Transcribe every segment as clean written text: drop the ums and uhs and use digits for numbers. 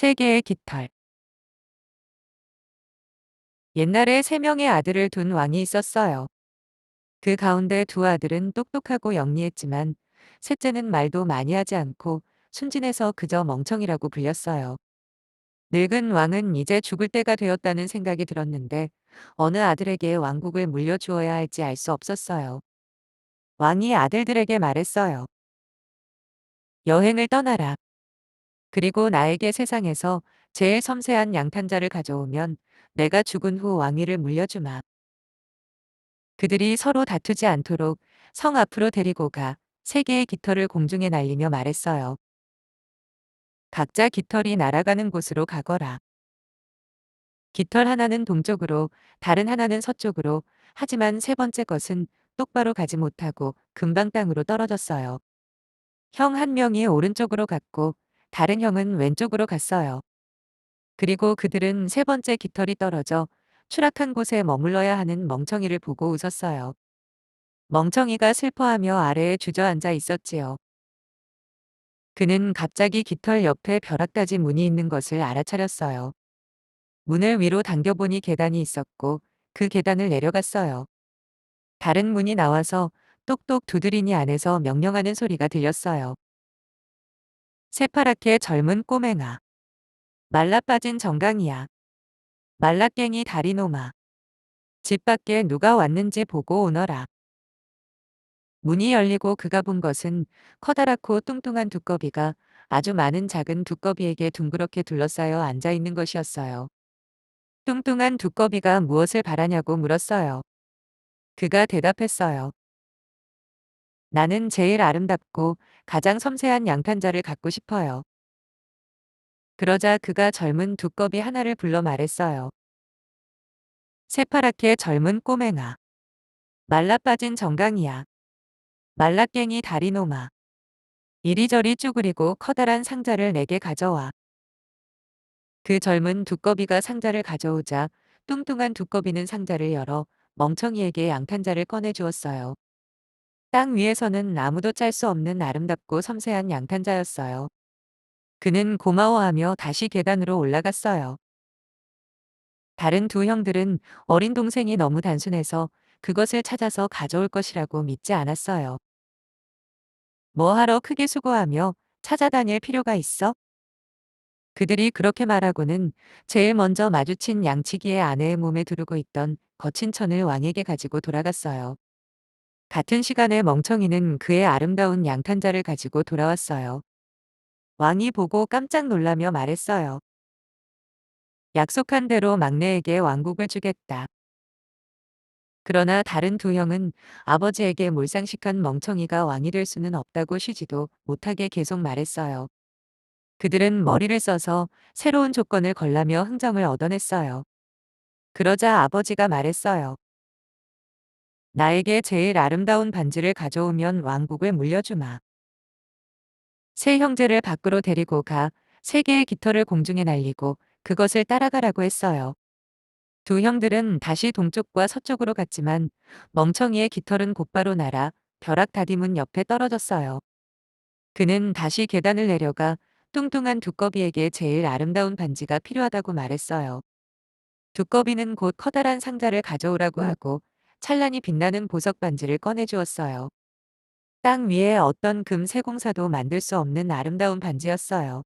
세 개의 깃털. 옛날에 세 명의 아들을 둔 왕이 있었어요. 그 가운데 두 아들은 똑똑하고 영리했지만 셋째는 말도 많이 하지 않고 순진해서 그저 멍청이라고 불렸어요. 늙은 왕은 이제 죽을 때가 되었다는 생각이 들었는데 어느 아들에게 왕국을 물려주어야 할지 알 수 없었어요. 왕이 아들들에게 말했어요. 여행을 떠나라. 그리고 나에게 세상에서 제일 섬세한 양탄자를 가져오면 내가 죽은 후 왕위를 물려주마. 그들이 서로 다투지 않도록 성 앞으로 데리고 가 세 개의 깃털을 공중에 날리며 말했어요. 각자 깃털이 날아가는 곳으로 가거라. 깃털 하나는 동쪽으로, 다른 하나는 서쪽으로, 하지만 세 번째 것은 똑바로 가지 못하고 금방 땅으로 떨어졌어요. 형 한 명이 오른쪽으로 갔고, 다른 형은 왼쪽으로 갔어요. 그리고 그들은 세 번째 깃털이 떨어져 추락한 곳에 머물러야 하는 멍청이를 보고 웃었어요. 멍청이가 슬퍼하며 아래에 주저앉아 있었지요. 그는 갑자기 깃털 옆에 벼락까지 문이 있는 것을 알아차렸어요. 문을 위로 당겨보니 계단이 있었고 그 계단을 내려갔어요. 다른 문이 나와서 똑똑 두드리니 안에서 명령하는 소리가 들렸어요. 새파랗게 젊은 꼬맹아. 말라빠진 정강이야. 말라깽이 다리노마. 집 밖에 누가 왔는지 보고 오너라. 문이 열리고 그가 본 것은 커다랗고 뚱뚱한 두꺼비가 아주 많은 작은 두꺼비에게 둥그렇게 둘러싸여 앉아 있는 것이었어요. 뚱뚱한 두꺼비가 무엇을 바라냐고 물었어요. 그가 대답했어요. 나는 제일 아름답고 가장 섬세한 양탄자를 갖고 싶어요. 그러자 그가 젊은 두꺼비 하나를 불러 말했어요. 새파랗게 젊은 꼬맹아. 말라빠진 정강이야. 말라깽이 다리노마. 이리저리 쭈그리고 커다란 상자를 내게 가져와. 그 젊은 두꺼비가 상자를 가져오자 뚱뚱한 두꺼비는 상자를 열어 멍청이에게 양탄자를 꺼내 주었어요. 땅 위에서는 아무도 짤 수 없는 아름답고 섬세한 양탄자였어요. 그는 고마워하며 다시 계단으로 올라갔어요. 다른 두 형들은 어린 동생이 너무 단순해서 그것을 찾아서 가져올 것이라고 믿지 않았어요. 뭐하러 크게 수고하며 찾아다닐 필요가 있어? 그들이 그렇게 말하고는 제일 먼저 마주친 양치기의 아내의 몸에 두르고 있던 거친 천을 왕에게 가지고 돌아갔어요. 같은 시간에 멍청이는 그의 아름다운 양탄자를 가지고 돌아왔어요. 왕이 보고 깜짝 놀라며 말했어요. 약속한 대로 막내에게 왕국을 주겠다. 그러나 다른 두 형은 아버지에게 몰상식한 멍청이가 왕이 될 수는 없다고 쉬지도 못하게 계속 말했어요. 그들은 머리를 써서 새로운 조건을 걸라며 흥정을 얻어냈어요. 그러자 아버지가 말했어요. 나에게 제일 아름다운 반지를 가져오면 왕국을 물려주마. 세 형제를 밖으로 데리고 가 세 개의 깃털을 공중에 날리고 그것을 따라가라고 했어요. 두 형들은 다시 동쪽과 서쪽으로 갔지만 멍청이의 깃털은 곧바로 날아 벼락 다디문 옆에 떨어졌어요. 그는 다시 계단을 내려가 뚱뚱한 두꺼비에게 제일 아름다운 반지가 필요하다고 말했어요. 두꺼비는 곧 커다란 상자를 가져오라고 하고 찬란히 빛나는 보석 반지를 꺼내주었어요. 땅 위에 어떤 금 세공사도 만들 수 없는 아름다운 반지였어요.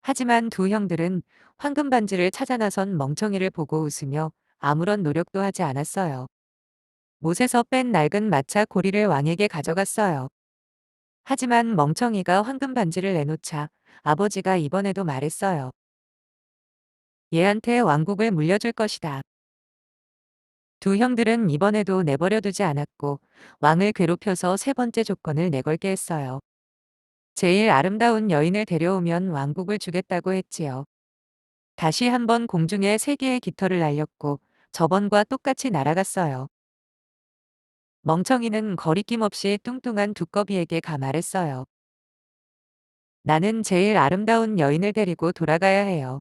하지만 두 형들은 황금 반지를 찾아 나선 멍청이를 보고 웃으며 아무런 노력도 하지 않았어요. 못에서 뺀 낡은 마차 고리를 왕에게 가져갔어요. 하지만 멍청이가 황금 반지를 내놓자 아버지가 이번에도 말했어요. 얘한테 왕국을 물려줄 것이다. 두 형들은 이번에도 내버려 두지 않았고 왕을 괴롭혀서 세 번째 조건을 내걸게 했어요. 제일 아름다운 여인을 데려오면 왕국을 주겠다고 했지요. 다시 한번 공중에 세 개의 깃털을 날렸고 저번과 똑같이 날아갔어요. 멍청이는 거리낌 없이 뚱뚱한 두꺼비에게 가 말했어요. 나는 제일 아름다운 여인을 데리고 돌아가야 해요.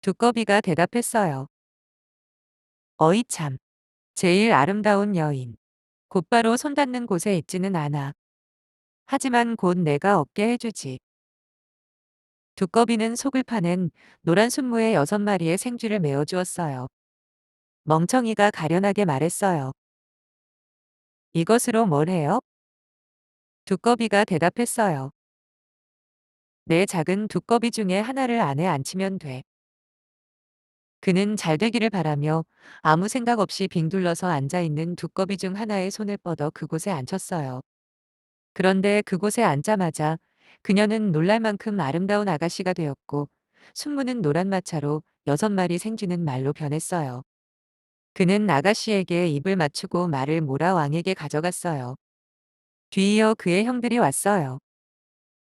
두꺼비가 대답했어요. 어이 참. 제일 아름다운 여인. 곧바로 손 닿는 곳에 있지는 않아. 하지만 곧 내가 얻게 해주지. 두꺼비는 속을 파낸 노란 순무에 6마리의 생쥐를 메어 주었어요. 멍청이가 가련하게 말했어요. 이것으로 뭘 해요? 두꺼비가 대답했어요. 내 작은 두꺼비 중에 하나를 안에 앉히면 돼. 그는 잘 되기를 바라며 아무 생각 없이 빙 둘러서 앉아 있는 두꺼비 중 하나의 손을 뻗어 그곳에 앉혔어요. 그런데 그곳에 앉자마자 그녀는 놀랄 만큼 아름다운 아가씨가 되었고 순무는 노란 마차로 6마리 생쥐는 말로 변했어요. 그는 아가씨에게 입을 맞추고 말을 몰아 왕에게 가져갔어요. 뒤이어 그의 형들이 왔어요.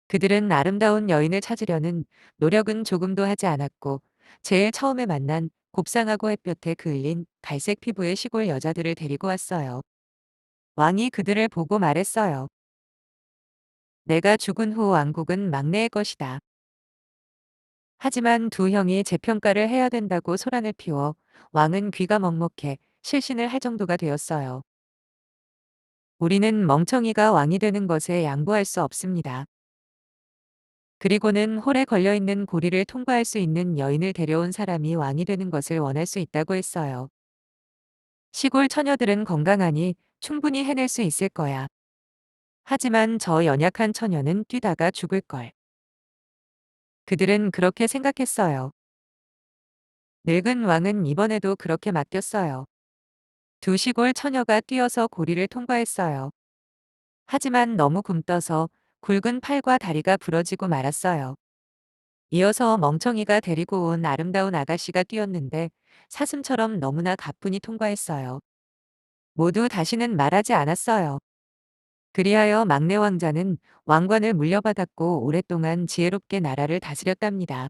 그들은 아름다운 여인을 찾으려는 노력은 조금도 하지 않았고 제일 처음에 만난 곱상하고 햇볕에 그을린 갈색 피부의 시골 여자들을 데리고 왔어요. 왕이 그들을 보고 말했어요. 내가 죽은 후 왕국은 막내의 것이다. 하지만 두 형이 재평가를 해야 된다고 소란을 피워 왕은 귀가 먹먹해 실신을 할 정도가 되었어요. 우리는 멍청이가 왕이 되는 것에 양보할 수 없습니다. 그리고는 홀에 걸려있는 고리를 통과할 수 있는 여인을 데려온 사람이 왕이 되는 것을 원할 수 있다고 했어요. 시골 처녀들은 건강하니 충분히 해낼 수 있을 거야. 하지만 저 연약한 처녀는 뛰다가 죽을 걸. 그들은 그렇게 생각했어요. 늙은 왕은 이번에도 그렇게 맡겼어요. 두 시골 처녀가 뛰어서 고리를 통과했어요. 하지만 너무 굼떠서 굵은 팔과 다리가 부러지고 말았어요. 이어서 멍청이가 데리고 온 아름다운 아가씨가 뛰었는데 사슴처럼 너무나 가뿐히 통과했어요. 모두 다시는 말하지 않았어요. 그리하여 막내 왕자는 왕관을 물려받았고 오랫동안 지혜롭게 나라를 다스렸답니다.